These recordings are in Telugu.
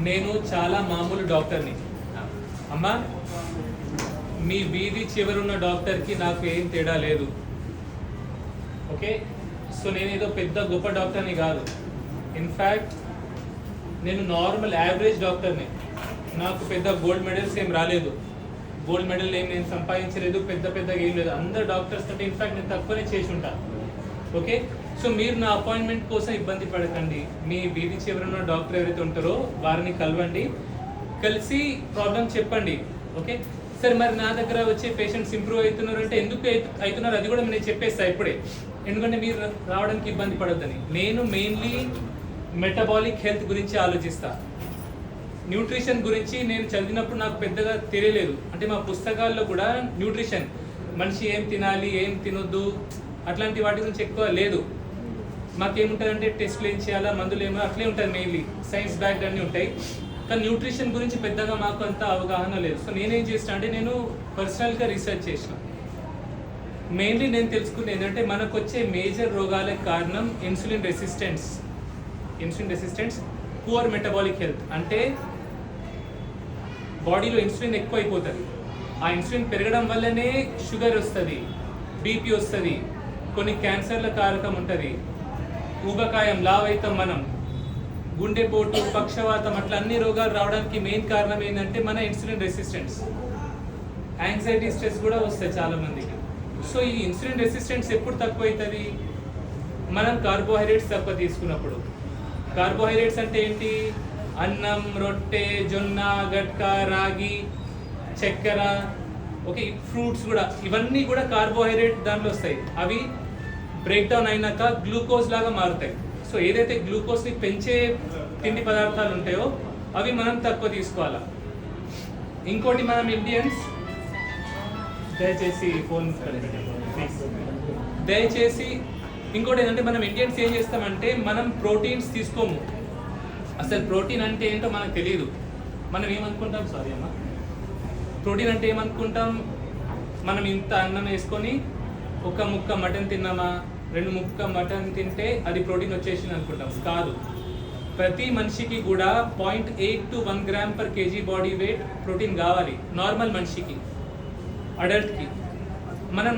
నేను చాలా మామూలు డాక్టర్ని అమ్మా. మీ వీధి చివరున్న డాక్టర్కి నాకు ఏం తేడా లేదు. ఓకే, సో నేనేదో పెద్ద గొప్ప డాక్టర్ని కాదు. ఇన్ఫ్యాక్ట్ నేను నార్మల్ యావరేజ్ డాక్టర్ని. నాకు పెద్ద గోల్డ్ మెడల్స్ ఏం రాలేదు, గోల్డ్ మెడల్ ఏం నేను సంపాదించలేదు, పెద్దగా ఏం లేదు. అందరు డాక్టర్స్ కంటే ఇన్ఫ్యాక్ట్ నేను తక్కువనే చేసి ఉంటాను. ఓకే, సో మీరు నా అపాయింట్మెంట్ కోసం ఇబ్బంది పడకండి. మీ వీధి చివరన్న డాక్టర్ ఎవరైతే ఉంటారో వారిని కలవండి, కలిసి ప్రాబ్లం చెప్పండి. ఓకే సరే, మరి నా దగ్గర వచ్చే పేషెంట్స్ ఇంప్రూవ్ అవుతున్నారు అంటే ఎందుకు అవుతున్నారు అది కూడా నేను చెప్పేస్తాను ఇప్పుడే, ఎందుకంటే మీరు రావడానికి ఇబ్బంది పడొద్దని. నేను మెయిన్లీ మెటబాలిక్ హెల్త్ గురించి ఆలోచిస్తా. న్యూట్రిషన్ గురించి నేను చదివినప్పుడు నాకు పెద్దగా తెలియలేదు. అంటే మా పుస్తకాల్లో కూడా న్యూట్రిషన్, మనిషి ఏం తినాలి ఏం తినొద్దు అట్లాంటి వాటి గురించి ఎక్కువ లేదు. మాకేముంటుందంటే టెస్ట్లు ఏం చేయాలా, మందులు ఏమో అట్లే ఉంటుంది, మెయిన్లీ సైన్స్ బ్యాక్ అన్నీ ఉంటాయి. కానీ న్యూట్రిషన్ గురించి పెద్దగా మాకు అంత అవగాహన లేదు. సో నేనేం చేసిన అంటే నేను పర్సనల్గా రీసెర్చ్ చేసిన. మెయిన్లీ నేను తెలుసుకుంది ఏంటంటే మనకు వచ్చే మేజర్ రోగాలకు కారణం insulin resistance, poor metabolic health. అంటే బాడీలో ఇన్సులిన్ ఎక్కువ అయిపోతుంది. ఆ ఇన్సులిన్ పెరగడం వల్లనే షుగర్ వస్తుంది, బీపీ వస్తుంది, కొన్ని క్యాన్సర్ల కారకం ఉంటుంది, ఊబకాయం, లావ్ అవుతాం మనం, గుండెపోటు, పక్షవాతం, అట్లా అన్ని రోగాలు రావడానికి మెయిన్ కారణం ఏంటంటే మన ఇన్సులిన్ రెసిస్టెన్స్. యాంగ్జైటీ, స్ట్రెస్ కూడా వస్తాయి చాలా మందికి. సో ఈ ఇన్సులిన్ రెసిస్టెన్స్ ఎప్పుడు తక్కువ అవుతుంది? మనం కార్బోహైడ్రేట్స్ తక్కువ తీసుకున్నప్పుడు. కార్బోహైడ్రేట్స్ అంటే ఏంటి? అన్నం, రొట్టె, జొన్న, గట్కా, రాగి, చక్కెర, ఓకే, ఫ్రూట్స్ కూడా, ఇవన్నీ కూడా కార్బోహైడ్రేట్ దాంట్లో వస్తాయి. అవి బ్రేక్ డౌన్ అయినాక గ్లూకోజ్ లాగా మారుతాయి. సో ఏదైతే గ్లూకోజ్ని పెంచే తిండి పదార్థాలు ఉంటాయో అవి మనం తక్కువ తీసుకోవాలా. ఇంకోటి మనం ఇండియన్స్, దయచేసి ఇంకోటి ఏంటంటే మనం ఇండియన్స్ ఏం చేస్తామంటే మనం ప్రోటీన్స్ తీసుకోము. అసలు ప్రోటీన్ అంటే ఏంటో మనకు తెలియదు. మనం ఏమనుకుంటాం, సారీ అమ్మా, ప్రోటీన్ అంటే ఏమనుకుంటాం, మనం ఇంత అన్నం వేసుకొని ఒక ముక్క మటన్ తిన్నామా, 2 ముక్క మటన్ తింటే అది ప్రోటీన్ వచ్చేసింది అనుకుంటాం. కాదు, ప్రతి మనిషికి కూడా 0.8 to 1 gram per KG body weight protein కావాలి నార్మల్ మనిషికి, అడల్ట్కి.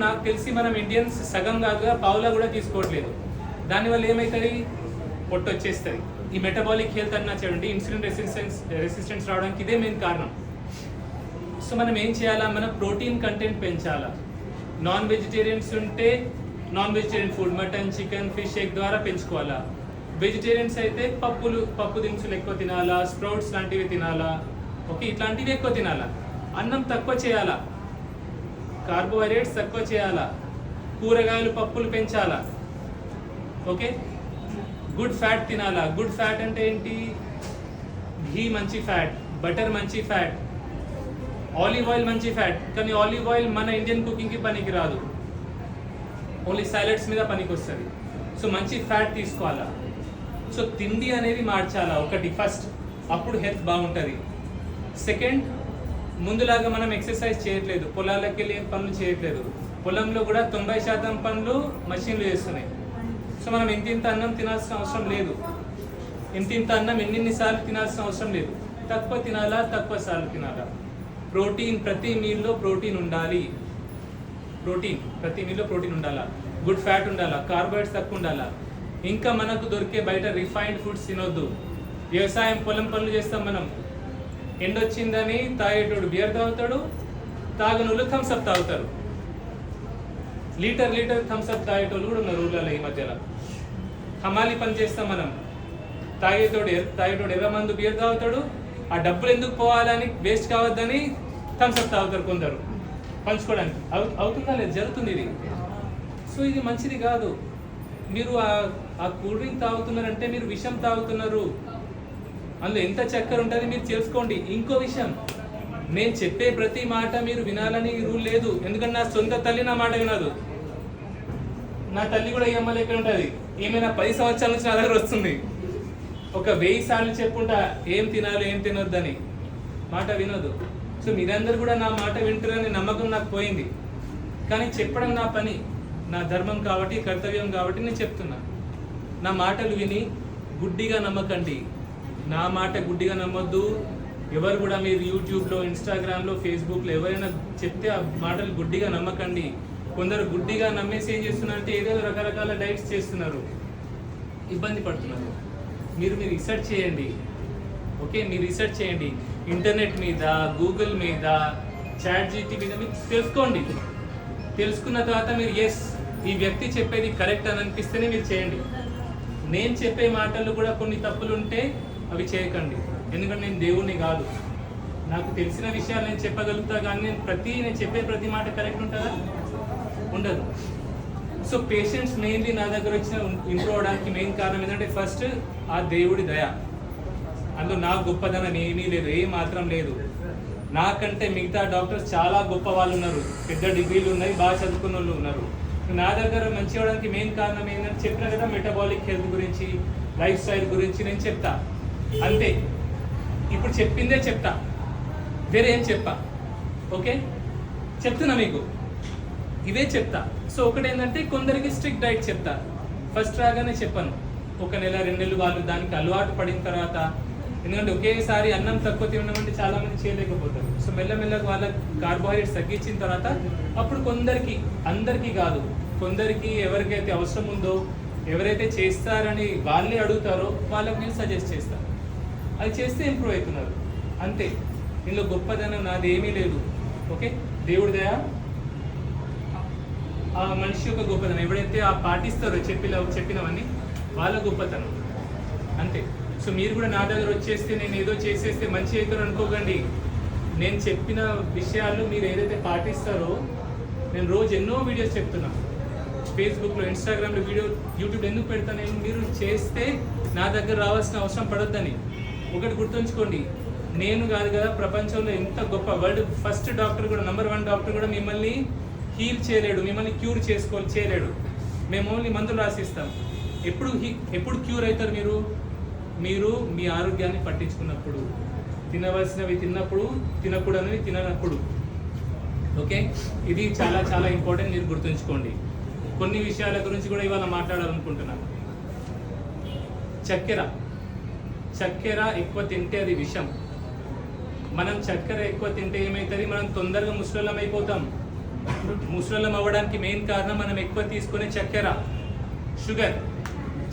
నాకు తెలిసి మనం ఇండియన్స్ సగం కాదుగా పావులా కూడా తీసుకోవట్లేదు. దానివల్ల ఏమవుతుంది? పొట్టు వచ్చేస్తుంది. ఈ మెటబాలిక్ హెల్త్ అన్నా చూడండి, ఇన్సులిన్ రెసిస్టెన్స్ రావడానికి ఇదే మెయిన్ కారణం. సో మనం ఏం చేయాలా? మన ప్రోటీన్ కంటెంట్ పెంచాలా. నాన్ వెజిటేరియన్స్ ఉంటే non vegetarian food, mutton, chicken, fish, egg ద్వారా పెంచుకోవాలా. వెజిటేరియన్స్ అయితే పప్పు దినుసులు ఎక్కువ తినాలా, స్ప్రౌట్స్ లాంటివి తినాలా, ఓకే, ఇట్లాంటివి ఎక్కువ తినాలా. అన్నం తక్కువ చేయాలా, కార్బోహైడ్రేట్స్ తక్కువ చేయాలా, కూరగాయలు, పప్పులు పెంచాలా, ఓకే. గుడ్ ఫ్యాట్ తినాలా. గుడ్ ఫ్యాట్ అంటే ఏంటి? ఘీ మంచి ఫ్యాట్, బటర్ మంచి ఫ్యాట్, ఆలివ్ ఆయిల్ మంచి ఫ్యాట్. కానీ ఆలివ్ ఆయిల్ మన ఇండియన్ కుకింగ్కి పనికి రాదు, ఓన్లీ సాలెడ్స్ మీద పనికి వస్తుంది. సో మంచి ఫ్యాట్ తీసుకోవాలా. సో తిండి అనేది మార్చాలా ఒకటి ఫస్ట్, అప్పుడు హెల్త్ బాగుంటుంది. సెకండ్, ముందులాగా మనం ఎక్సర్సైజ్ చేయట్లేదు, పొలాలకు వెళ్ళి ఏం పనులు చేయట్లేదు. పొలంలో కూడా 90% పనులు మషిన్లు చేస్తున్నాయి. సో మనం ఇంత అన్నం తినాల్సిన అవసరం లేదు, ఇంత అన్నం ఎన్నిసార్లు తినాల్సిన అవసరం లేదు. తక్కువ తినాలా, తక్కువ సార్లు తినాలా. ప్రోటీన్, ప్రతి మీల్లో ప్రోటీన్ ఉండాలి. ప్రతి మీల్లో ప్రోటీన్ ఉండాలా. గుడ్ ఫ్యాట్ ఉండాలా, కార్బోహైడ్రేట్స్ తక్కువ ఉండాలా. ఇంకా మనకు దొరికే బయట రిఫైన్డ్ ఫుడ్స్ తినొద్దు. వ్యవసాయం, పొలం పనులు చేస్తాం మనం. ఎండొచ్చిందని తాగేటోడు బియర్ తాగుతాడు, తాగనోళ్ళు థమ్స్అప్ తాగుతారు. లీటర్ థమ్స్అప్ తాగేటోళ్ళు కూడా ఉన్నారు ఊళ్ళలో ఈ మధ్యలో. హమాలి పని చేస్తాం మనం. తాగేటోడు ఎర్ర మందు బియర్ తాగుతాడు, ఆ డబ్బులు ఎందుకు పోవాలని, వేస్ట్ కావద్దని థమ్స్అప్ తాగుతారు కొందరు పంచుకోవడానికి. అవుతుందా లేదు? జరుగుతుంది ఇది. సో ఇది మంచిది కాదు. మీరు ఆ కూల్ డ్రింక్ తాగుతున్నారంటే మీరు విషం తాగుతున్నారు. అందులో ఎంత చక్కెర ఉంటుంది మీరు తెలుసుకోండి. ఇంకో విషయం, నేను చెప్పే ప్రతి మాట మీరు వినాలని రూల్ లేదు. ఎందుకంటే నా సొంత తల్లి నా మాట వినదు. నా తల్లి కూడా ఈ అమ్మాయి ఎక్కడ ఉంటుంది, ఏమైనా 10 సంవత్సరాల నుంచి నా దగ్గర వస్తుంది. ఒక 1000 సార్లు చెప్పుంటా ఏం తినాలి ఏం తినొద్దని, మాట వినదు. సో మీరందరూ కూడా నా మాట వింటారని నమ్మకం నాకు పోయింది. కానీ చెప్పడం నా పని, నా ధర్మం కాబట్టి, కర్తవ్యం కాబట్టి నేను చెప్తున్నా. నా మాటలు విని గుడ్డిగా నమ్మకండి. నా మాట గుడ్డిగా నమ్మొద్దు. ఎవరు కూడా మీరు యూట్యూబ్లో, ఇన్స్టాగ్రామ్లో, ఫేస్బుక్లో ఎవరైనా చెప్తే ఆ మాటలు గుడ్డిగా నమ్మకండి. కొందరు గుడ్డిగా నమ్మేసి ఏం చేస్తున్నారంటే ఏదో రకరకాల డైట్స్ చేస్తున్నారు, ఇబ్బంది పడుతున్నారు. మీరు రీసెర్చ్ చేయండి. ఓకే, మీరు రీసెర్చ్ చేయండి ఇంటర్నెట్ మీద, గూగుల్ మీద, చాట్ జీపీటీ మీద మీరు తెలుసుకోండి. తెలుసుకున్న తర్వాత మీరు ఎస్ ఈ వ్యక్తి చెప్పేది కరెక్ట్ అని అనిపిస్తేనే మీరు చేయండి. నేను చెప్పే మాటలు కూడా కొన్ని తప్పులు ఉంటే అవి చేయకండి. ఎందుకంటే నేను దేవుణ్ణి కాదు. నాకు తెలిసిన విషయాలు నేను చెప్పగలుగుతా, కానీ నేను చెప్పే ప్రతి మాట కరెక్ట్ ఉంటుందా? ఉండదు. సో పేషెంట్స్ మెయిన్లీ నా దగ్గర వచ్చిన ఇంప్రూవ్ అవడానికి మెయిన్ కారణం ఏంటంటే ఫస్ట్ ఆ దేవుడి దయ. అందులో నాకు గొప్పదనం ఏమీ లేదు, ఏ మాత్రం లేదు. నాకంటే మిగతా డాక్టర్స్ చాలా గొప్ప వాళ్ళు ఉన్నారు, పెద్ద డిగ్రీలు ఉన్నాయి, బాగా చదువుకున్న వాళ్ళు ఉన్నారు. నా దగ్గర మంచి అవడానికి మెయిన్ కారణం ఏంటంటే చెప్పిన కదా, మెటబాలిక్ హెల్త్ గురించి, లైఫ్ స్టైల్ గురించి నేను చెప్తా అంతే. ఇప్పుడు చెప్పిందే చెప్తా, వేరే ఏం చెప్పా. ఓకే, చెప్తున్నా మీకు, ఇవే చెప్తా. సో ఒకటి ఏంటంటే కొందరికి స్ట్రిక్ట్ డైట్ చెప్తా. ఫస్ట్ రాగానే చెప్పాను, 1 నెల 2 నెలలు వాళ్ళు దానికి అలవాటు పడిన తర్వాత, ఎందుకంటే ఒకేసారి అన్నం తక్కువ తినడం అంటే చాలా మంది చేయలేకపోతారు. సో మెల్లమెల్లగా వాళ్ళ కార్బోహైడ్రేట్స్ తగ్గించిన తర్వాత అప్పుడు కొందరికి, అందరికీ కాదు, కొందరికి ఎవరికైతే అవసరం ఉందో, ఎవరైతే చేస్తారని వాళ్ళే అడుగుతారో వాళ్ళకి నేను సజెస్ట్ చేస్తాను. అది చేస్తే ఇంప్రూవ్ అవుతున్నారు అంతే. ఇందులో గొప్పదనం నాది ఏమీ లేదు. ఓకే, దేవుడి దయ, ఆ మనిషి యొక్క గొప్పతనం. ఎవరైతే ఆ పాటిస్తారో చెప్పినవన్నీ వాళ్ళ గొప్పతనం అంతే. సో మీరు కూడా నా దగ్గర వచ్చేస్తే నేను ఏదో చేసేస్తే మంచి అవుతారు అనుకోకండి. నేను చెప్పిన విషయాలు మీరు ఏదైతే పాటిస్తారో, నేను రోజు ఎన్నో వీడియోస్ చెప్తున్నా, ఫేస్బుక్లో, ఇన్స్టాగ్రామ్లో వీడియో, యూట్యూబ్ ఎందుకు పెడతాను నేను, మీరు చేస్తే నా దగ్గర రావాల్సిన అవసరం పడొద్దని. ఒకటి గుర్తుంచుకోండి, నేను కాదు కదా ప్రపంచంలో ఎంత గొప్ప వరల్డ్ ఫస్ట్ డాక్టర్ కూడా, నంబర్ 1 డాక్టర్ కూడా మిమ్మల్ని హీల్ చేయలేడు, మిమ్మల్ని క్యూర్ చేయలేడు. మేము ఓన్లీ మందులు రాసిస్తాం. ఎప్పుడు క్యూర్ అవుతారు మీరు మీ ఆరోగ్యాన్ని పట్టించుకున్నప్పుడు, తినవలసినవి తిన్నప్పుడు, తినకూడనివి తిననప్పుడు. ఓకే, ఇది చాలా చాలా ఇంపార్టెంట్, మీరు గుర్తుంచుకోండి. కొన్ని విషయాల గురించి కూడా ఇవాళ మాట్లాడాలనుకుంటున్నాను. చక్కెర ఎక్కువ తింటే అది విషం. మనం చక్కెర ఎక్కువ తింటే ఏమవుతుంది, మనం తొందరగా ముసలోళ్ళం అయిపోతాం. ముసలోళ్ళం అవ్వడానికి మెయిన్ కారణం మనం ఎక్కువ తీసుకునే షుగర్.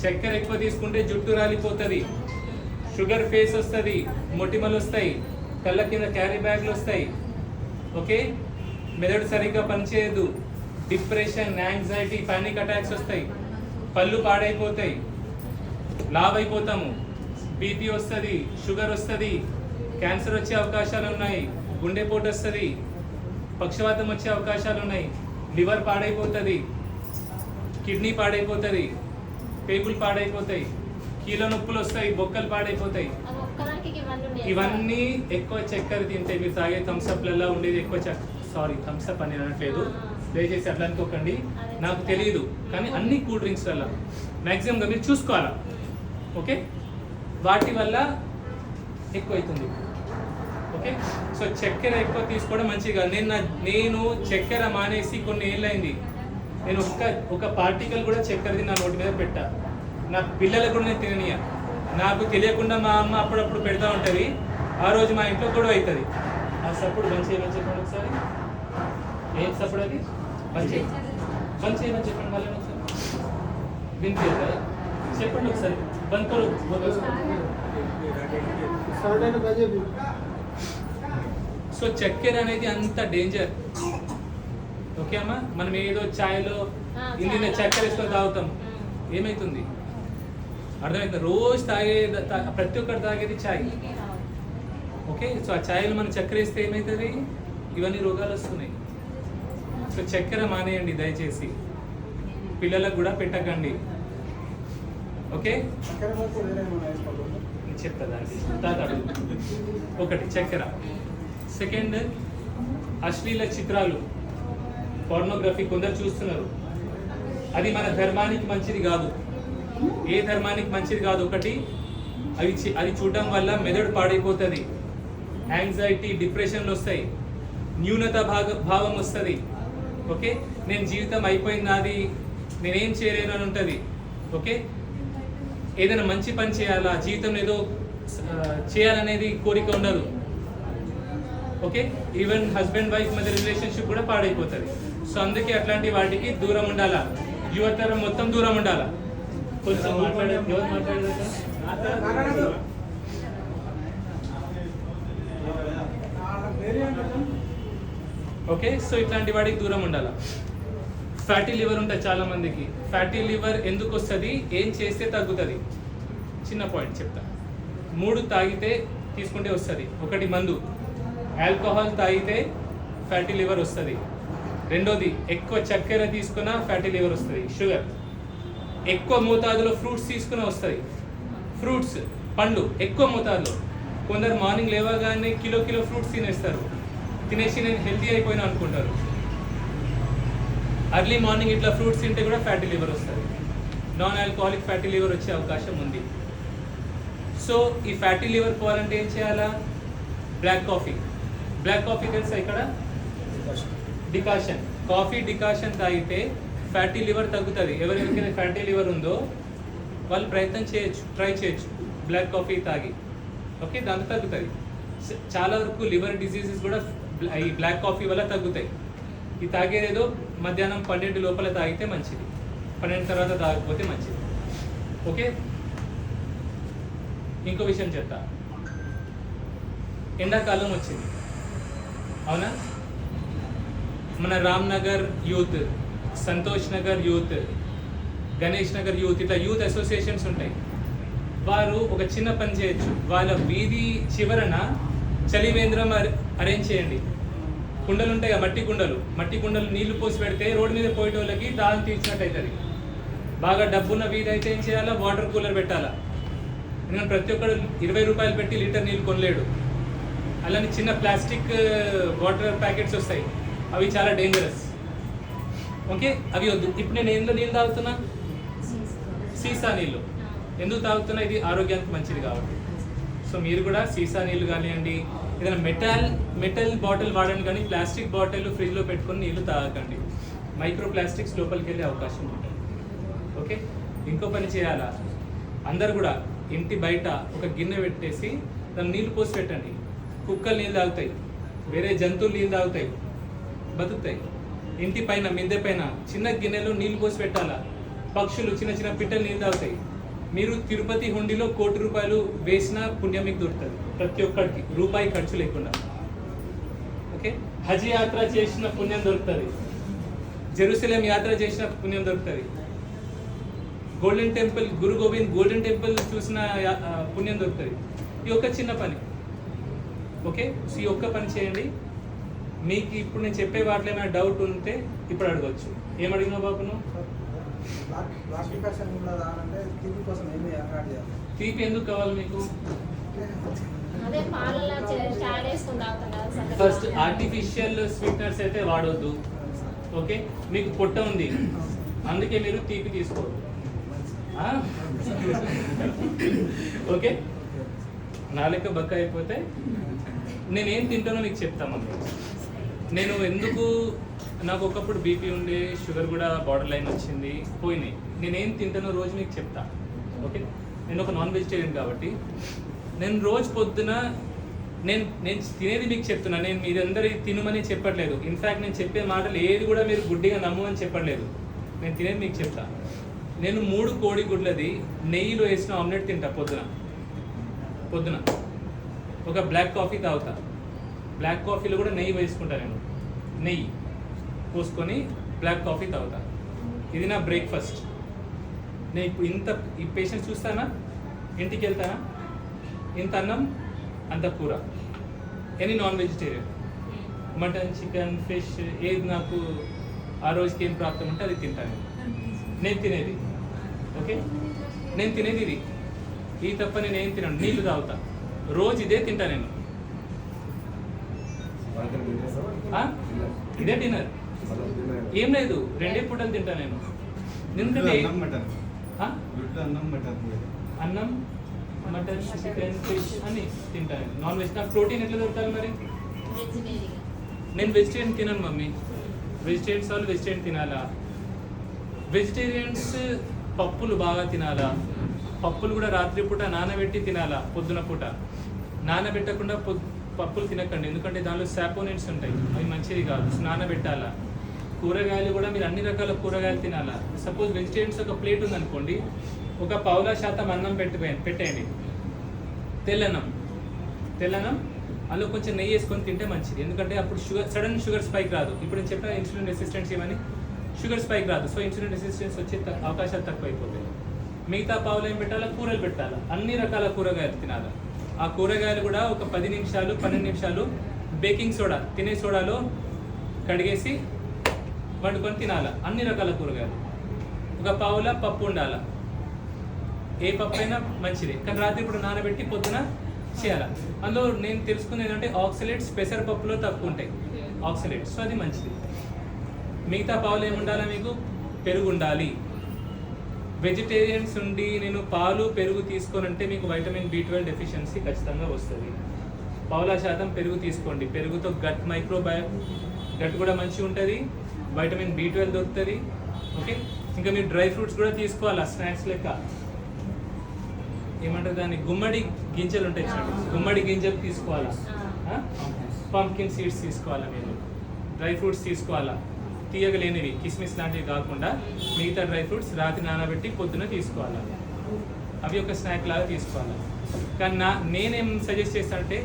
చక్కెర ఎక్కువ తీసుకుంటే జుట్టు రాలిపోతుంది, షుగర్ ఫేస్ వస్తుంది, మొటిమలు వస్తాయి, కళ్ళ కింద క్యారీ బ్యాగ్లు వస్తాయి. ఓకే, మెదడు సరిగ్గా పనిచేయదు, డిప్రెషన్, యాంగ్జైటీ, పానిక్ అటాక్స్ వస్తాయి, పళ్ళు పాడైపోతాయి, లావ్ అయిపోతాము, బీపీ వస్తుంది, షుగర్ వస్తుంది, క్యాన్సర్ వచ్చే అవకాశాలు ఉన్నాయి, గుండెపోటు వస్తుంది, పక్షవాతం వచ్చే అవకాశాలు ఉన్నాయి, లివర్ పాడైపోతుంది, కిడ్నీ పాడైపోతుంది, పేగులు పాడైపోతాయి, కీళ్ళ నొప్పులు వస్తాయి, బొక్కలు పాడైపోతాయి. ఇవన్నీ ఎక్కువ చక్కెర తింటే, మీరు తాగే థమ్స్అప్లలో ఉండేది ఎక్కువ థమ్స్అప్ అని అనట్లేదు, దయచేసి అట్లా అనుకోకండి, నాకు తెలియదు, కానీ అన్ని కూల్ డ్రింక్స్ వల్ల మ్యాక్సిమంగా మీరు చూసుకోవాలా. ఓకే, వాటి వల్ల ఎక్కువ అవుతుంది. ఓకే, సో చక్కెర ఎక్కువ తీసుకోవడం మంచిగా. నేను చక్కెర మానేసి కొన్ని ఏళ్ళైంది. నేను ఒక పార్టికల్ కూడా చక్కెరది నా నోటి మీద పెట్టా. నా పిల్లలకు కూడా నేను తిననియా. నాకు తెలియకుండా మా అమ్మ అప్పుడప్పుడు పెడతా ఉంటుంది. ఆ రోజు మా ఇంట్లో కూడా అవుతుంది. ఆ సప్పుడు బంద్ చేయమని చెప్పండి ఒకసారి. ఏం సప్పుడు అది? బంద్ చేయమని చెప్పండి మళ్ళీ ఒకసారి. వినిపించదు కదా, చెప్పండి ఒకసారి. బంద్ కరు. సో చక్కెర అనేది అంత డేంజర్. ఓకే అమ్మా, మనం ఏదో ఛాయ్లో ఇందులో చక్కెర వేసుకొని తాగుతాం, ఏమవుతుంది అర్థమవుతుంది? రోజు ప్రతి ఒక్కరు తాగేది ఛాయ్. ఓకే, సో ఆ ఛాయ్లో మనం చక్కెర వేస్తే ఏమవుతుంది? ఇవన్నీ రోగాలు వస్తున్నాయి. సో చక్కెర మానేయండి దయచేసి, పిల్లలకు కూడా పెట్టకండి. ఓకే, చెప్తా దాన్ని. ఒకటి చక్కెర. సెకండ్, అశ్లీల చిత్రాలు, పోర్నోగ్రఫీ కొందరు చూస్తున్నారు. అది మన ధర్మానికి మంచిది కాదు, ఏ ధర్మానికి మంచిది కాదు. ఒకటి, అది చూడడం వల్ల మెదడు పాడైపోతుంది, యాంగ్జైటీ, డిప్రెషన్లు వస్తాయి, న్యూనత భావం వస్తుంది. ఓకే, నేను జీవితం అయిపోయింది నాది, నేనేం చేయలేను అని ఉంటుంది. ఓకే, ఏదైనా మంచి పని చేయాలా, జీవితంలో ఏదో చేయాలనేది కోరిక ఉండదు. ఓకే, ఈవెన్ హస్బెండ్ వైఫ్ మధ్య రిలేషన్షిప్ కూడా పాడైపోతుంది. సో అందుకే అట్లాంటి వాటికి దూరం ఉండాలా, యువతరం మొత్తం దూరం ఉండాలా. కొంచెం ఓకే, సో ఇట్లాంటి వాటికి దూరం ఉండాలా. ఫ్యాటీ లివర్ ఉంటుంది చాలా మందికి. ఫ్యాటీ లివర్ ఎందుకు వస్తుంది, ఏం చేస్తే తగ్గుతుంది? చిన్న పాయింట్ చెప్తా. 3 తాగితే తీసుకుంటే వస్తుంది. 1 మందు, ఆల్కహాల్ తాగితే ఫ్యాటీ లివర్ వస్తుంది. 2ది ఎక్కువ చక్కెర తీసుకున్న ఫ్యాటీ లివర్ వస్తుంది, షుగర్. ఎక్కువ మోతాదులో ఫ్రూట్స్ తీసుకున్న వస్తుంది. ఫ్రూట్స్, పండ్లు ఎక్కువ మోతాదులో. కొందరు మార్నింగ్ లేవగానే కిలో ఫ్రూట్స్ తినేస్తారు, తినేసి నేను హెల్తీ అయిపోయినా అనుకుంటారు. అర్లీ మార్నింగ్ ఇట్లా ఫ్రూట్స్ తింటే కూడా ఫ్యాటీ లివర్ వస్తుంది. నాన్ ఆల్కహాలిక్ ఫ్యాటీ లివర్ వచ్చే అవకాశం ఉంది. సో ఈ ఫ్యాటీ లివర్ పోవాలంటే ఏం చేయాలా? బ్లాక్ కాఫీ తెలుసా ఇక్కడ? డికాషన్, కాఫీ డికాషన్ తాగితే ఫ్యాటీ లివర్ తగ్గుతుంది. ఎవరికైతే ఫ్యాటీ లివర్ ఉందో వాళ్ళు ప్రయత్నం చేయొచ్చు, ట్రై చేయొచ్చు బ్లాక్ కాఫీ తాగి. ఓకే, దాంతో తగ్గుతుంది. చాలా వరకు లివర్ డిసీజెస్ కూడా ఈ బ్లాక్ కాఫీ వల్ల తగ్గుతాయి. ఈ తాగేదేదో మధ్యాహ్నం 12 లోపల తాగితే మంచిది, 12 తర్వాత తాగకపోతే మంచిది. ఓకే, ఇంకో విషయం చెప్తా. ఎండాకాలం వచ్చింది, అవునా? మన Ram Nagar youth, Santosh Nagar youth, Ganesh Nagar youth, ఇట్లా యూత్ అసోసియేషన్స్ ఉంటాయి. వారు ఒక చిన్న పని చేయొచ్చు. వాళ్ళ వీధి చివరన చలివేంద్రం అరేంజ్ చేయండి. కుండలు ఉంటాయి, మట్టి కుండలు నీళ్లు పోసి పెడితే రోడ్డు మీద పోయే వాళ్ళకి దాహం తీర్చినట్టు అవుతుంది. బాగా డబ్బున్న వీధి అయితే ఏం చేయాలా? వాటర్ కూలర్ పెట్టాలా. ఎందుకంటే ప్రతి ఒక్కరు 20 రూపాయలు పెట్టి లీటర్ నీళ్ళు కొనలేడు. అలానే చిన్న ప్లాస్టిక్ వాటర్ ప్యాకెట్స్ వస్తాయి, అవి చాలా డేంజరస్. ఓకే, అవి వద్దు. ఇప్పుడు నేను ఎందులో నీళ్ళు తాగుతున్నా? సీసా నీళ్ళు. ఎందుకు తాగుతున్నా? ఇది ఆరోగ్యానికి మంచిది కాబట్టి. సో మీరు కూడా సీసా నీళ్ళు కానివ్వండి, ఏదైనా మెటల్ బాటిల్ వాడండి, కానీ ప్లాస్టిక్ బాటిల్ ఫ్రిడ్జ్లో పెట్టుకొని నీళ్ళు తాగకండి. మైక్రో ప్లాస్టిక్స్ లోపలికి వెళ్ళే అవకాశం ఉంటుంది. ఓకే, ఇంకో పని చేయాలా? అందరు కూడా ఇంటి బయట ఒక గిన్నె పెట్టేసి దాన్ని నీళ్ళు పోసి పెట్టండి. కుక్కలు నీళ్ళు తాగుతాయి, వేరే జంతువులు నీళ్ళు తాగుతాయి, బతుకుతాయి. ఇంటి పైన, మిద్దె పైన చిన్న గిన్నెలో నీళ్ళు పోసి పెట్టాలా. పక్షులు, చిన్న పిట్టలు నీళ్ళు తాగుతాయి. మీరు తిరుపతి హుండీలో 1 కోటి రూపాయలు వేసిన పుణ్యం మీకు దొరుకుతుంది, ప్రతి ఒక్కరికి, రూపాయి ఖర్చు లేకుండా. ఓకే, హజ్ యాత్ర చేసిన పుణ్యం దొరుకుతుంది, జెరూసలేం యాత్ర చేసిన పుణ్యం దొరుకుతుంది, గోల్డెన్ టెంపుల్, గురు గోవింద్ గోల్డెన్ టెంపుల్ చూసిన పుణ్యం దొరుకుతుంది. ఈ ఒక్క చిన్న పని. ఓకే, సో ఈ ఒక్క పని చేయండి. మీకు ఇప్పుడు నేను చెప్పే వాటిలో ఏమైనా డౌట్ ఉంటే ఇప్పుడు అడగవచ్చు. ఏం అడిగినావు బాబు నువ్వు? తీపి ఎందుకు కావాలి మీకు? ఫస్ట్ ఆర్టిఫిషియల్ స్వీట్నర్స్ అయితే వాడవద్దు. ఓకే, మీకు పొట్ట ఉంది అందుకే మీరు తీపి తీసుకోరు. ఓకే, నా లెక్క బక్క అయిపోతే నేనేం తింటానో మీకు చెప్తామమ్మా. నేను ఎందుకు, నాకు ఒకప్పుడు బీపీ ఉండే, షుగర్ కూడా బార్డర్ లైన్ వచ్చింది, పోయినాయి. నేనేం తింటానో రోజు మీకు చెప్తా. ఓకే, నేను ఒక నాన్ వెజిటేరియన్ కాబట్టి నేను రోజు పొద్దున నేను తినేది మీకు చెప్తున్నా. నేను మీరందరి తినమని చెప్పట్లేదు. ఇన్ఫ్యాక్ట్ నేను చెప్పే మాటలు ఏది కూడా మీరు గుడ్డిగా నమ్మని చెప్పట్లేదు. నేను తినేది మీకు చెప్తా. నేను 3 కోడి గుడ్లది నెయ్యిలో వేసిన ఆమ్లెట్ తింటా పొద్దున. ఒక బ్లాక్ కాఫీ తాగుతా. బ్లాక్ కాఫీలో కూడా నెయ్యి వేసుకుంటా. నేను నెయ్యి పోసుకొని బ్లాక్ కాఫీ తాగుతా. ఇది నా బ్రేక్ఫాస్ట్. నేను ఇప్పుడు ఈ పేషెంట్స్ చూస్తానా, ఇంటికి వెళ్తానా, ఇంత అన్నం అంత కూర. Any non vegetarian, mutton, chicken, fish, ఏది నాకు ఆ రోజుకి ఏం ప్రాప్తం ఉంటే అది తింటాను. నేను తినేది. ఓకే, నేను తినేది ఇది. ఈ తప్ప నేను ఏం తినను. నీళ్ళు తాగుతా. రోజు ఇదే తింటా నేను. ఇదే డిన్నర్. ఏం లేదు, 2 పూటలు తింటా నేను. ఎందుకంటే అన్నం, మటన్, చికెన్, ఫిష్ అన్ని తింటా నేను. Non veg. నాకు ప్రోటీన్ ఎట్లా దొరుకుతాను మరి? నేను వెజిటేరియన్ తినను మమ్మీ. వెజిటేరియన్స్ వాళ్ళు వెజిటేరియన్ తినాలా? వెజిటేరియన్స్ పప్పులు బాగా తినాలా? పప్పులు కూడా రాత్రిపూట నానబెట్టి తినాలా, పొద్దున పూట నానబెట్టకుండా పప్పులు తినకండి, ఎందుకంటే దానిలో సాపోనెంట్స్ ఉంటాయి, అవి మంచిది కాదు. నానబెట్టాలా. కూరగాయలు కూడా మీరు అన్ని రకాల కూరగాయలు తినాలా. సపోజ్ వెజిటేరియన్స్ ఒక ప్లేట్ ఉందనుకోండి, ఒక 1/2% అన్నం పెట్టేయండి, తెల్లన్నం అందులో కొంచెం నెయ్యి వేసుకొని తింటే మంచిది, ఎందుకంటే అప్పుడు సడన్ షుగర్ స్పైక్ రాదు. ఇప్పుడు నేను చెప్పిన ఇన్సులిన్ రెసిస్టెన్స్ ఏమని, షుగర్ స్పైక్ రాదు. సో ఇన్సులిన్ రెసిస్టెన్స్ వచ్చే అవకాశాలు తక్కువ అయిపోతాయి. మిగతా పావులు ఏం పెట్టాలా, కూరలు పెట్టాలా, అన్ని రకాల కూరగాయలు తినాలా. ఆ కూరగాయలు కూడా ఒక 10 నిమిషాలు 12 నిమిషాలు బేకింగ్ సోడా, తినే సోడాలో కడిగేసి వండుకొని తినాలా, అన్ని రకాల కూరగాయలు. ఒక పావుల పప్పు ఉండాలా, ఏ పప్పు అయినా మంచిది, కానీ రాత్రి ఇప్పుడు నానబెట్టి పొద్దున చేయాలి. అందులో నేను తెలుసుకునేది ఏంటంటే ఆక్సిలేట్స్ పెసరపప్పులో తక్కువ ఉంటాయి ఆక్సిలేట్స్, సో అది మంచిది. మిగతా పావులు ఏముండాలా, మీకు పెరుగు ఉండాలి. వెజిటేరియన్స్ ఉండి నేను పాలు పెరుగు తీసుకోనంటే మీకు వైటమిన్ B12 డెఫిషియన్సీ ఖచ్చితంగా వస్తుంది. 1/2% పెరుగు తీసుకోండి, పెరుగుతో గట్ కూడా మంచిగా ఉంటుంది, వైటమిన్ B12 దొరుకుతుంది. ఓకే, ఇంకా మీరు డ్రై ఫ్రూట్స్ కూడా తీసుకోవాలా, స్నాక్స్ లెక్క. ఏమంటారు దాన్ని, గుమ్మడి గింజలు ఉంటాయి చూడండి, గుమ్మడి గింజలు తీసుకోవాలా, పంప్కిన్ సీడ్స్ తీసుకోవాలా, మీరు డ్రై ఫ్రూట్స్ తీసుకోవాలా, తీయగలేనివి కిస్మిస్ లాంటివి కాకుండా మిగతా డ్రై ఫ్రూట్స్ రాత్రి నానబెట్టి పొద్దున తీసుకోవాలా, అవి ఒక స్నాక్ లాగా తీసుకోవాలా. కానీ నేనేం సజెస్ట్ చేస్తానంటే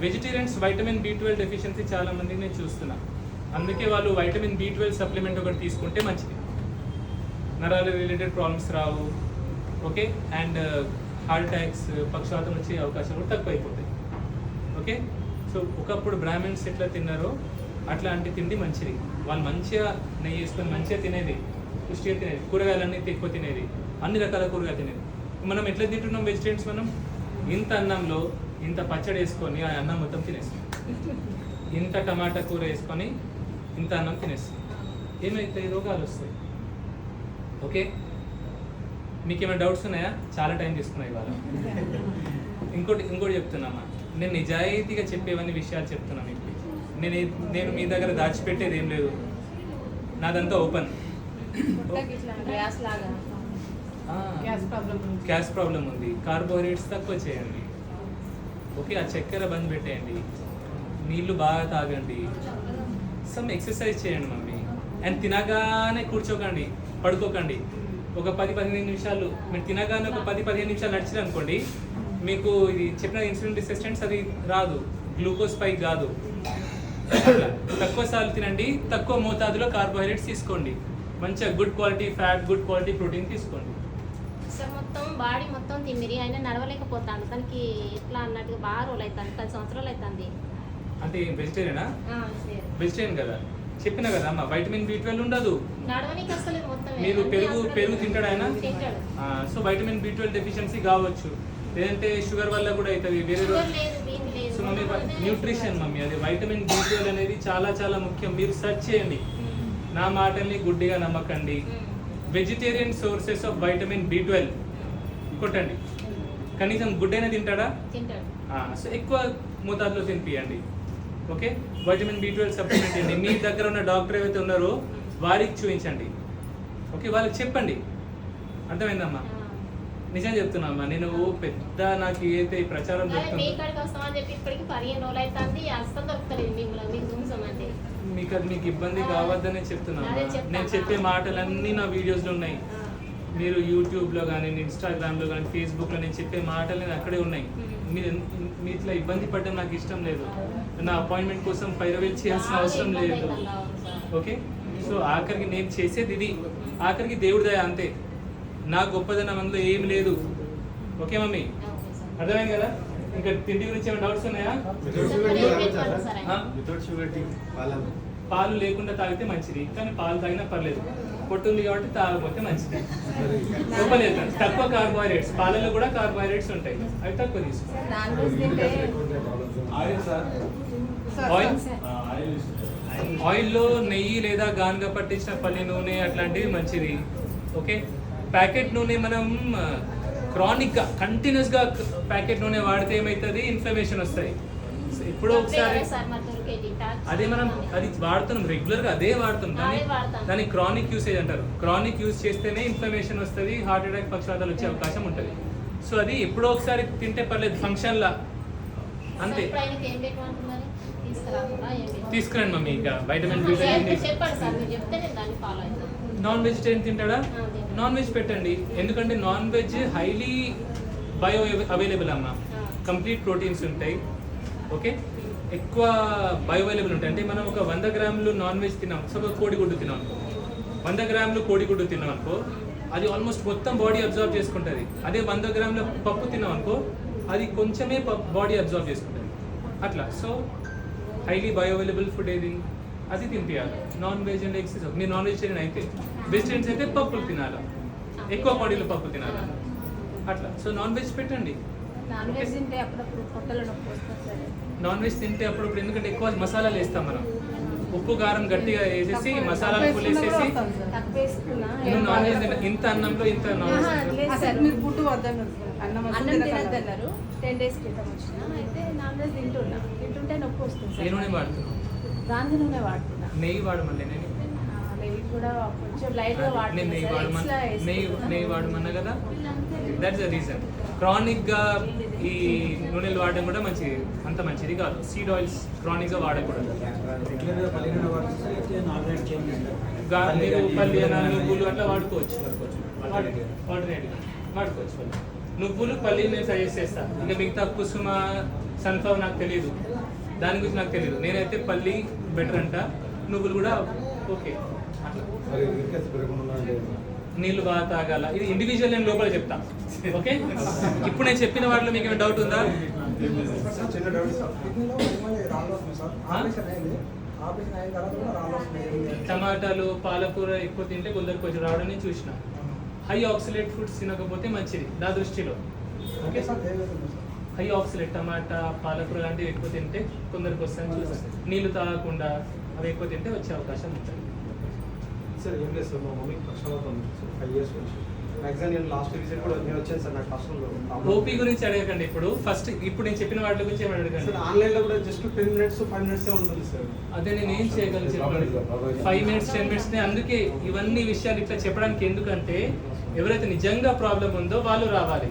వెజిటేరియన్స్ వైటమిన్ B12 డెఫిషియన్సీ చాలా మందికి నేను చూస్తున్నా, అందుకే వాళ్ళు వైటమిన్ B12 సప్లిమెంట్ ఒకటి తీసుకుంటే మంచిది, నరాల related problems Rao. Okay, and heart attacks, పక్షవాతం వచ్చే అవకాశాలు కూడా తక్కువ అయిపోతాయి. ఓకే, సో ఒకప్పుడు బ్రాహ్మిన్స్ ఎట్లా తిన్నారో అట్లాంటి తిండి మంచిది, వాళ్ళు మంచిగా నెయ్యి వేసుకొని మంచిగా తినేది, పుష్టిగా తినేది, కూరగాయలన్నీ ఎక్కువ తినేది, అన్ని రకాల కూరగాయలు తినేది. మనం ఎట్లా తింటున్నాం వెజిటేరియన్స్, మనం ఇంత అన్నంలో ఇంత పచ్చడి వేసుకొని ఆ అన్నం మొత్తం తినేస్తాం, ఇంత టమాటా కూర వేసుకొని ఇంత అన్నం తినేస్తాం, ఏమైతాయి, రోగాలు వస్తాయి. ఓకే, మీకు ఏమైనా డౌట్స్ ఉన్నాయా? చాలా టైం తీసుకున్నాయి ఇవాళ. ఇంకోటి చెప్తున్నామా, నేను నిజాయితీగా చెప్పేవన్నీ విషయాలు చెప్తున్నాను మీకు. నేను మీ దగ్గర దాచిపెట్టేది ఏం లేదు, నాదంతా ఓపెన్. గ్యాస్ ప్రాబ్లం ఉంది, కార్బోహైడ్రేట్స్ తక్కువ చేయండి. ఓకే, ఆ చక్కెర బంద్ పెట్టేయండి, నీళ్లు బాగా తాగండి, సమ్ ఎక్సర్సైజ్ చేయండి మమ్మీ. అండ్ తినగానే కూర్చోకండి, పడుకోకండి. ఒక 10-15 నిమిషాలు మీరు తినగానే ఒక 10-15 నిమిషాలు నడిచిరు అనుకోండి, మీకు ఇది చెప్పిన ఇన్సులిన్ రెసిస్టెన్స్ అది రాదు, గ్లూకోజ్ స్పైక్ కాదు. తక్కువ సార్లు తినండి, తక్కువ మోతాదులో కార్బోహైడ్రేట్స్ తీసుకోండి, మంచిగా good quality fat, good quality protein తీసుకోండి. సార్ మొత్తం బాడీ మొత్తం తిమ్మిరి, అయినా నడవలేకపోతాను, దానికి ఎట్లా అన్నట్టుగా బాగా రోజులు అవుతుంది, 10 సంవత్సరాలు అవుతుంది. అంటే వెజిటేరియనా? వెజిటేరియన్ కదా, చెప్పినా కదా అమ్మ, వైటమిన్ B12 ఉండదు. మీరు పెరుగు తింటాడు ఆయన, సో వైటమిన్ B12 డెఫిషియన్సీ కావచ్చు, లేదంటే షుగర్ వల్ల కూడా అవుతుంది, వేరే సో మమ్మీ న్యూట్రిషన్ మమ్మీ, అది వైటమిన్ B12 అనేది చాలా చాలా ముఖ్యం. మీరు సెర్చ్ చేయండి, నా మాటల్ని గుడ్డిగా నమ్మకండి. Vegetarian sources of vitamin B12 కొట్టండి, కనీసం గుడ్ అయినా తింటాడా, సో ఎక్కువ మోతాదులో తినిపియండి. ఓకే, వైటమిన్ B12 సప్లిమెంట్ అండి, మీ దగ్గర ఉన్న డాక్టర్ ఏవైతే ఉన్నారో వారికి చూపించండి. ఓకే, వాళ్ళకి చెప్పండి, అర్థమైందమ్మా? నిజం చెప్తున్నామ్మా, నేను పెద్ద నాకు ఏదైతే ఈ ప్రచారం మీకు ఇబ్బంది కావద్దనే చెప్తున్నా. నేను చెప్పే మాటలన్నీ నా వీడియోస్లో ఉన్నాయి, మీరు యూట్యూబ్లో కానీ ఇన్స్టాగ్రామ్లో కానీ ఫేస్బుక్లో నేను చెప్పే మాటలు అక్కడే ఉన్నాయి. మీరు ఇట్లా ఇబ్బంది పడడం నాకు ఇష్టం లేదు, నా అపాయింట్మెంట్ కోసం పైరవేలు చేయాల్సిన అవసరం లేదు. ఓకే, సో ఆఖరికి నేను చేసేది ఇది, ఆఖరికి దేవుడి దయ అంతే, నా గొప్పదనం అందులో ఏం లేదు. ఓకే మమ్మీ, అర్థమైంది కదా? ఇంకా తిండి గురించి ఏమైనా డౌట్స్ ఉన్నాయా? పాలు లేకుండా తాగితే మంచిది, కానీ పాలు తాగినా పర్లేదు, పొట్టుంది కాబట్టి తాగకపోతే మంచిది. తక్కువ కార్బోహైడ్రేట్స్, పాలలో కూడా కార్బోహైడ్రేట్స్ ఉంటాయి, అవి తక్కువ తీసుకోండి. ఆయిల్లో నెయ్యి లేదా గానుగ పట్టించిన పల్లి నూనె అట్లాంటివి మంచిది. ఓకే, ప్యాకెట్ నూనె మనం క్రానిక్గా కంటిన్యూస్గా ప్యాకెట్ నూనె వాడితే ఏమవుతుంది, ఇన్ఫ్లమేషన్ వస్తాయి. ఎప్పుడో ఒకసారి సార్ మరి దొరికేది అదే మనం అది వాడుతున్నాం రెగ్యులర్గా అదే వాడుతున్నాం దాన్ని క్రానిక్ యూసేజ్ అంటారు. క్రానిక్ యూజ్ చేస్తేనే ఇన్ఫ్లమేషన్ వస్తుంది, హార్ట్ అటాక్ పక్షవాతాలు వచ్చే అవకాశం ఉంటుంది. సో అది ఎప్పుడో ఒకసారి తింటే పర్లేదు, ఫంక్షన్లా అంతే. తీసుకురండి మమ్మీ, ఇక వైటమిన్ బి చెప్పండి సార్, మీరు చెప్తే నేను దాన్ని ఫాలో అవుతాను. నాన్ వెజిటేరియన్ తింటాడా? నాన్ వెజ్ పెట్టండి, ఎందుకంటే non veg highly bioavailable అమ్మ, కంప్లీట్ ప్రోటీన్స్ ఉంటాయి. ఓకే, ఎక్కువ బయో అవైలబుల్ ఉంటాయి. అంటే మనం ఒక 100 గ్రాములు నాన్ వెజ్ తిన్నాం, సపోజ్ కోడిగుడ్డు తిన్నాం అనుకో, 100 గ్రాములు కోడిగుడ్డు తిన్నాం అనుకో, అది ఆల్మోస్ట్ మొత్తం బాడీ అబ్జర్వ్ చేసుకుంటుంది. అదే 100 గ్రాముల పప్పు తిన్నాం అనుకో, అది కొంచెమే బాడీ అబ్జర్వ్ చేసుకుంటుంది అట్లా. So highly bio available food ఏది, అది తినిపించాలి. నాన్ వెజ్ అండ్ ఎగ్స్ మీరు నాన్ వెజిటేరియన్ అయితే, వెజిటేరియన్స్ అయితే పప్పులు తినాలి, ఎక్కువ బాడీలో పప్పు తినాలి అట్లా. సో నాన్ వెజ్ పెట్టండి. నాన్ వెజ్ తింటే అప్పుడప్పుడు పొట్టలో నొప్పి వస్తుంది సార్. నాన్ వెజ్ తింటే అప్పుడప్పుడు, ఎందుకంటే ఎక్కువ మసాలాలు వేస్తాం మనం, ఉప్పు కారం గట్టిగా వేసేసి మసాలాలు వేసేసి. తక్కువ వేసుకున్నా నువ్వు నాన్ వెజ్ తింటే ఇంత అన్నంలో ఇంత నాన్ వెజ్ సార్, మీరు గుడ్డు వద్దన్నారు, అన్నం తినద్దన్నారు. 10 days క్రితం వచ్చిన అయితే నాన్ వెజ్ తింటుంటే నొప్పి వస్తుంది ఏ నూనె వాడుతున్నావు? గాంధీ నూనె వాడుతున్నా. నెయ్యి వాడమండి, నేను నెయ్యి కూడా కొంచెం లైట్గా నేను నెయ్యి వాడమన్నా కదా. That's the reason. క్రానిక్గా ఈ నూనెలు వాడడం కూడా మంచిది, అంత మంచిది కాదు. సీడ్ ఆయిల్స్ క్రానిక్గా వాడకూడదు. మీరు పల్లి నువ్వులు అట్లా వాడుకోవచ్చు, ఆల్టర్నేటివ్ వాడుకోవచ్చు. నువ్వులు పల్లి నేను సజెస్ట్ చేస్తాను. ఇంకా మిగతా కుసుమ సన్ఫ్లవర్ నాకు తెలియదు, దాని గురించి నాకు తెలియదు. నేనైతే పల్లి బెటర్ అంట, నువ్వులు కూడా ఓకే. నీళ్ళు బాగా తాగాల, ఇది ఇండివిజువల్ నేను లోపల చెప్తా. ఓకే, ఇప్పుడు నేను చెప్పిన వాటిలో మీకు ఏమైనా డౌట్ ఉందా? టమాటాలు పాలకూర ఎక్కువ తింటే కొందరికి కొంచెం రావడం నేను చూసిన. హై ఆక్సిలేట్ ఫుడ్స్ తినకపోతే మంచిది నా దృష్టిలో. ఓకే, హై ఆక్సిలేట్ టమాటా పాలకూర లాంటివి ఎక్కువ తింటే కొందరికి వస్తాయని చూస్తాను. నీళ్ళు తాగకుండా అవి ఎక్కువ తింటే వచ్చే అవకాశం ఉంటుంది. సార్ ఏం లేదు సార్, మా మమ్మీకి పక్షవాతం ఉంది సార్ 5 years నుంచి. మ్యాక్సిమం నేను లాస్ట్ విజిట్ కూడా నేను వచ్చాను సార్, నాకు పర్సనల్ ఓపీ గురించి అడగకండి ఇప్పుడు. ఫస్ట్ ఇప్పుడు నేను చెప్పిన వాటి గురించి ఏమి అడగండి. సార్ ఆన్లైన్లో కూడా జస్ట్ 10 minutes 5 minutes ఉంటుంది సార్. అదే నేను ఏం చేయగలను చెప్పండి. 5 minutes 10 minutes. అందుకే ఇవన్నీ విషయాలు ఇట్లా చెప్పడానికి, ఎందుకంటే ఎవరైతే నిజంగా ప్రాబ్లం ఉందో వాళ్ళు రావాలి.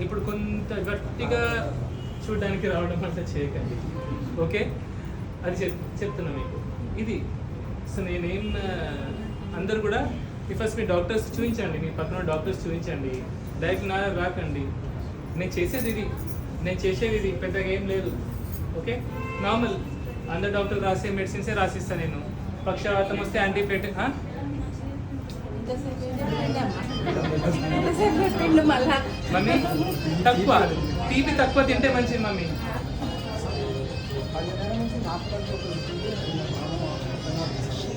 ఇప్పుడు కొంత గట్టిగా చూడడానికి రావడం అట్లా చేయకండి. ఓకే, అది చెప్తున్నా మీకు. ఇది సో నేనేం అందరు కూడా ఫస్ట్ మీ డాక్టర్స్ చూపించండి, మీ పక్కన డాక్టర్స్ చూపించండి, డైరెక్ట్ నా రాకండి. నేను చేసేది ఇది పెద్దగా ఏం లేదు. ఓకే, నార్మల్ అందరు డాక్టర్ రాసే మెడిసిన్సే రాసిస్తాను నేను. పక్షవాతం వస్తే యాంటీబయాటిక్ మమ్మీ తక్కువ, టీపీ తక్కువ తింటే మంచిది మమ్మీ.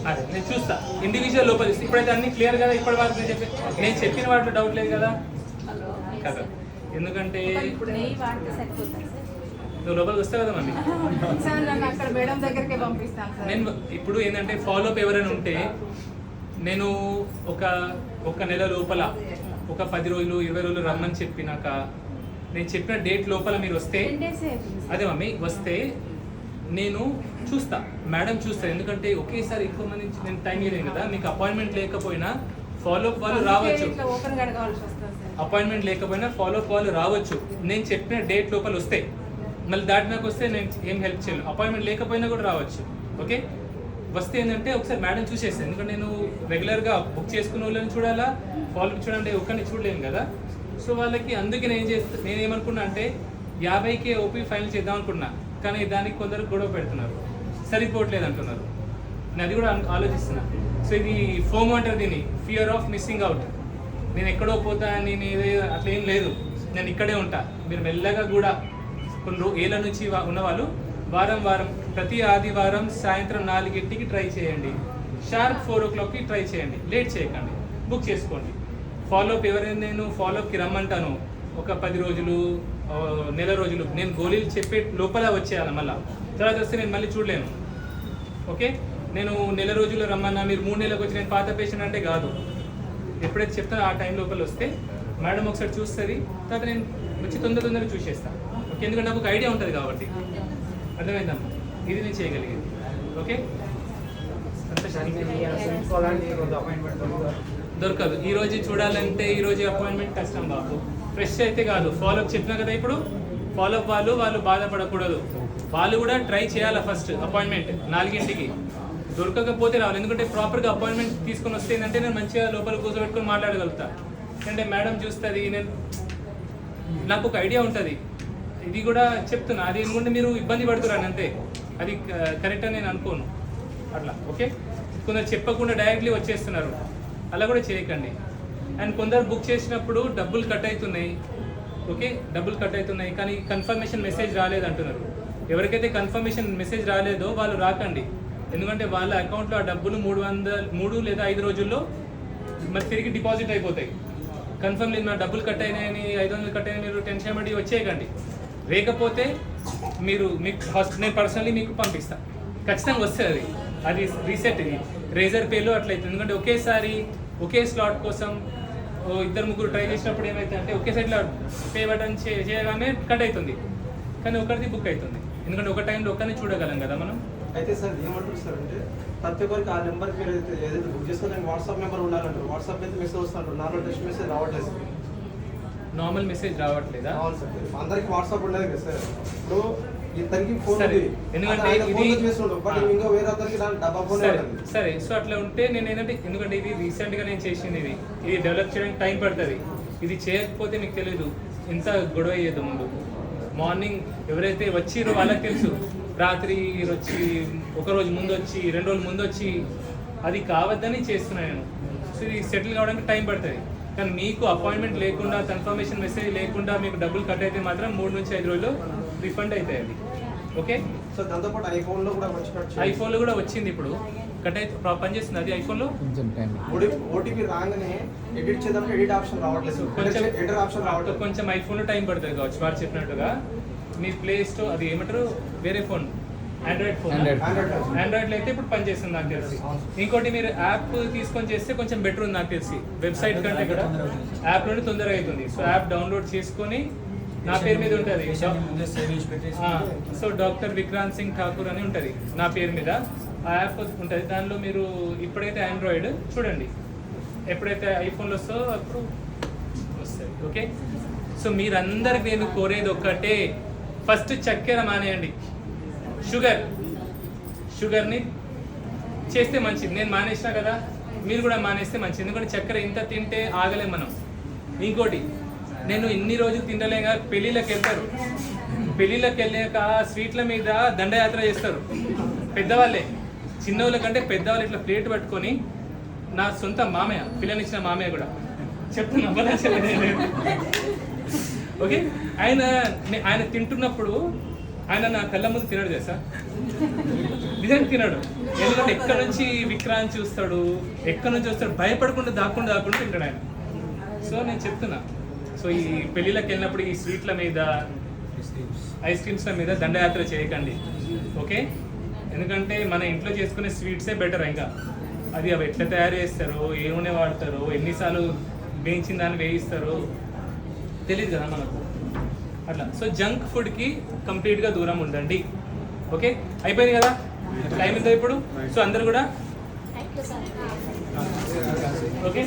అదే నేను చూస్తా ఇండివిజువల్ లోపల. ఇప్పుడైతే అన్ని క్లియర్ కదా, ఇప్పటి వరకు నేను చెప్పిన వాటిలో డౌట్ లేదు కదా కదా. ఎందుకంటే నువ్వు లోపలికి వస్తావు కదా మమ్మీ. నేను ఇప్పుడు ఏంటంటే ఫాలోఅప్ ఎవరైనా ఉంటే, నేను ఒక నెల లోపల ఒక 10 రోజులు 20 రోజులు రమ్మని చెప్పినాక, నేను చెప్పిన డేట్ లోపల మీరు వస్తే, అదే మమ్మీ వస్తే నేను చూస్తా, మేడం చూస్తా. ఎందుకంటే ఒకేసారి ఎక్కువ మంది నేను టైం ఇవ్వలేను కదా. మీకు అపాయింట్మెంట్ లేకపోయినా ఫాలోఅప్ వాళ్ళు రావచ్చు, అపాయింట్మెంట్ లేకపోయినా ఫాలోఅప్ వాళ్ళు రావచ్చు. నేను చెప్పిన డేట్ లోపల వస్తే, మళ్ళీ దాటినాక వస్తే నేను ఏం హెల్ప్ చేయను. అపాయింట్మెంట్ లేకపోయినా కూడా రావచ్చు. ఓకే, వస్తే ఏంటంటే ఒకసారి మేడం చూసేస్తాను. ఎందుకంటే నేను రెగ్యులర్గా బుక్ చేసుకున్న వాళ్ళని చూడాలా, ఫాలోఅప్ చూడాలంటే ఒక్కరిని చూడలేము కదా. సో వాళ్ళకి అందుకే నేను ఏమనుకున్నా అంటే 50K ఓపీ ఫైనల్ చేద్దాం అనుకున్నా, కానీ దానికి కొందరు గొడవ పెడుతున్నారు, సరిపోవట్లేదు అంటున్నారు. నేను అది కూడా ఆలోచిస్తున్నా. సో ఇది ఫోమో అంటారు దీన్ని, ఫియర్ ఆఫ్ మిస్సింగ్ అవుట్. నేను ఎక్కడో పోతా అని అట్లా ఏం లేదు, నేను ఇక్కడే ఉంటా. మీరు మెల్లగా కూడా కొన్ని ఏళ్ళ నుంచి ఉన్నవాళ్ళు వారం ప్రతి ఆదివారం సాయంత్రం 4 ట్రై చేయండి, షార్ప్ 4 o'clockకి ట్రై చేయండి, లేట్ చేయకండి, బుక్ చేసుకోండి. ఫాలోఅప్ ఎవరైనా నేను ఫాలోఅప్కి రమ్మంటాను, ఒక 10 రోజులు నెల రోజులు నేను గోళీలు చెప్పే లోపల వచ్చేయాలి. మళ్ళీ తర్వాత వస్తే నేను మళ్ళీ చూడలేను. ఓకే, నేను నెల రోజులు రమ్మన్నా, మీరు 3 నెలలకు వచ్చి నేను పాత పేషెంట్ అంటే కాదు. ఎప్పుడైతే చెప్తానో ఆ టైం లోపల వస్తే మేడం ఒకసారి చూస్తుంది, తర్వాత నేను వచ్చి తొందరగా చూసేస్తాను. ఓకే, ఎందుకంటే నాకు ఒక ఐడియా ఉంటుంది కాబట్టి. అర్థమైందమ్మా, ఇది నేను చేయగలిగేది. ఓకే, దొరకదు ఈ రోజు చూడాలంటే, ఈ రోజు అపాయింట్మెంట్ కష్టం బాబు. ఫ్రెష్ అయితే కాదు, ఫాలోఅప్ చెప్పినా కదా ఇప్పుడు. ఫాలోఅప్ వాళ్ళు బాధపడకూడదు, వాళ్ళు కూడా ట్రై చేయాలి. ఫస్ట్ అపాయింట్మెంట్ 4ంటికి దొరకకపోతే రావాలి. ఎందుకంటే ప్రాపర్గా అపాయింట్మెంట్ తీసుకొని వస్తే ఏంటంటే నేను మంచిగా లోపల కూర్చోబెట్టుకొని మాట్లాడగలుగుతా. అంటే మేడం చూస్తుంది, నాకు ఒక ఐడియా ఉంటుంది. ఇది కూడా చెప్తున్నా, అది ఎందుకంటే మీరు ఇబ్బంది పడుతున్నారు అంతే, అది కరెక్ట్ అని నేను అనుకోను అట్లా. ఓకే, కొందరు చెప్పకుండా డైరెక్ట్లీ వచ్చేస్తున్నారు, అలా కూడా చేయకండి. అండ్ కొందరు బుక్ చేసినప్పుడు డబ్బులు కట్ అవుతున్నాయి. ఓకే, డబ్బులు కట్ అవుతున్నాయి కానీ కన్ఫర్మేషన్ మెసేజ్ రాలేదు అంటున్నారు. ఎవరికైతే కన్ఫర్మేషన్ మెసేజ్ రాలేదో వాళ్ళు రాకండి. ఎందుకంటే వాళ్ళ అకౌంట్లో ఆ డబ్బులు 3 లేదా 5 రోజుల్లో మరి తిరిగి డిపాజిట్ అయిపోతాయి. కన్ఫర్మ్ లేదు నా డబ్బులు కట్ అయినాయని, 500 కట్ అయినా మీరు టెన్షన్ పడి వచ్చేయకండి. లేకపోతే మీకు నేను పర్సనలీ మీకు పంపిస్తాను, ఖచ్చితంగా వస్తుంది. అది రీసెట్, ఇది రేజర్ పేలో అట్లయితుంది. ఎందుకంటే ఒకేసారి ఒకే స్లాట్ కోసం 2-3 ట్రై చేసినప్పుడు ఏమైతే అంటే ఒకేసారి పే బటన్ చేయగానే కట్ అవుతుంది, కానీ ఒకరిది బుక్ అవుతుంది. ఎందుకంటే ఒక టైంలో ఒకరిని చూడగలం కదా మనం. అయితే సార్ ఏమంటారు సార్ అంటే ప్రతి ఒక్కరికి ఆ నెంబర్ మీరు ఏదైతే బుక్ చేస్తారో వాట్సాప్ నెంబర్ ఉండాలంటారు. వాట్సాప్ అయితే మెసేజ్ వస్తుంటారు, నార్మల్ టెక్స్ట్ మెసేజ్ రావట్లేదు. నార్మల్ మెసేజ్ రావట్లేదా? అవును సార్, అందరికి వాట్సాప్ ఉండదు కదా సార్. ఇప్పుడు ఇద్దరికి ఫోన్ సరే, ఉంది, ఎందుకంటే ఇది చేస్తుంటారు, బట్ ఇంకో వేరే అతనికి దాని డబ్బా ఫోన్ ఉంటుంది. సరే, సో అట్లా ఉంటే నేను ఏంటంటే, ఎందుకంటే ఇది రీసెంట్గా నేను చేసింది, ఇది డెవలప్ చేయడానికి టైం పడుతుంది. ఇది చేయకపోతే మీకు తెలియదు ఎంత గొడవ అయ్యేది. ముందు మార్నింగ్ ఎవరైతే వచ్చిరో వాళ్ళకి తెలుసు, రాత్రి వచ్చి 1 రోజు ముందు వచ్చి 2 రోజుల ముందు వచ్చి, అది కావద్దని చేస్తున్నాను నేను. సో ఇది సెటిల్ కావడానికి టైం పడుతుంది. కానీ మీకు అపాయింట్మెంట్ లేకుండా, కన్ఫర్మేషన్ మెసేజ్ లేకుండా మీకు డబ్బులు కట్ అయితే మాత్రం 3 నుంచి 5 రోజుల్లో రిఫండ్ అవుతాయి అది. ఓకే, సో దాంతోపాటు ఐఫోన్లో కూడా వచ్చినట్టు, ఐఫోన్లో కూడా వచ్చింది ఇప్పుడు కట్ అయితే పనిచేస్తుంది అది ఐఫోన్లో. ఓటీపీ రాగానే ఎడిట్ చేద్దాం, ఎడిట్ ఆప్షన్ రావట్లేదు, కొంచెం ఎడిట్ ఆప్షన్ రావట్లేదు. కొంచెం ఐఫోన్లో టైం పడుతుంది కావచ్చు, వారు చెప్పినట్టుగా. మీ ప్లే స్టోర్ అది ఏమంటారు, వేరే ఫోన్, ఆండ్రాయిడ్ ఫోన్, ఆండ్రాయిడ్లో అయితే ఇప్పుడు పనిచేస్తుంది నాకు తెలిసి. ఇంకోటి మీరు యాప్ తీసుకొని చేస్తే కొంచెం బెటర్ ఉంది నాకు తెలిసి, వెబ్సైట్ కంటే కూడా యాప్లోనే తొందరగా అవుతుంది. సో యాప్ డౌన్లోడ్ చేసుకొని నా పేరు మీద ఉంటుంది, సో డాక్టర్ విక్రాంత్ సింగ్ ఠాకూర్ అని ఉంటుంది నా పేరు మీద. ఆ యాప్ ఉంటుంది, దానిలో మీరు ఇప్పుడైతే ఆండ్రాయిడ్ చూడండి, ఎప్పుడైతే ఐఫోన్లో వస్తుందో అప్పుడు వస్తుంది. ఓకే, సో మీరందరికి నేను కోరేది ఒక్కటే, ఫస్ట్ చక్కెర మానేయండి. షుగర్ని చేస్తే మంచిది. నేను మానేసినా కదా, మీరు కూడా మానేస్తే మంచిది. ఎందుకంటే చక్కెర ఇంత తింటే ఆగలేం మనం. ఇంకోటి, నేను ఇన్ని రోజులు తినలేక పెళ్ళిళ్ళకి వెళ్తారు, పెళ్ళిళ్ళకి వెళ్ళాక స్వీట్ల మీద దండయాత్ర చేస్తారు పెద్దవాళ్ళే. చిన్నవాళ్ళ కంటే పెద్దవాళ్ళు ఇట్లా ప్లేట్ పట్టుకొని, నా సొంత మామయ్య, పిల్లనిచ్చిన మామయ్య కూడా చెప్తున్నా. ఓకే, ఆయన తింటున్నప్పుడు ఆయన నా కళ్ళ ముందు తినడు చేసా, నిజంగా తినడు. ఎందుకంటే ఎక్కడి నుంచి విక్రాంత్ చూస్తాడు, ఎక్కడి నుంచి వస్తాడు, భయపడకుండా దాక్కుండా తింటాడు ఆయన. సో నేను చెప్తున్నా, సో ఈ పెళ్ళిళ్ళకి వెళ్ళినప్పుడు ఈ స్వీట్ల మీద, ఐస్ క్రీమ్స్ల మీద దండయాత్ర చేయకండి. ఓకే, ఎందుకంటే మన ఇంట్లో చేసుకునే స్వీట్సే బెటర్. ఇంకా అది అవి ఎట్లా తయారు చేస్తారో, ఏ నూనె వాడతారో, ఎన్నిసార్లు వేయించిన దాన్ని వేయిస్తారో తెలియదు కదా మనకు అట్లా. సో జంక్ ఫుడ్కి కంప్లీట్గా దూరం ఉండండి. ఓకే, అయిపోయింది కదా, టైం ఉందా ఇప్పుడు? సో అందరు కూడా థ్యాంక్ యూ సార్. ఓకే.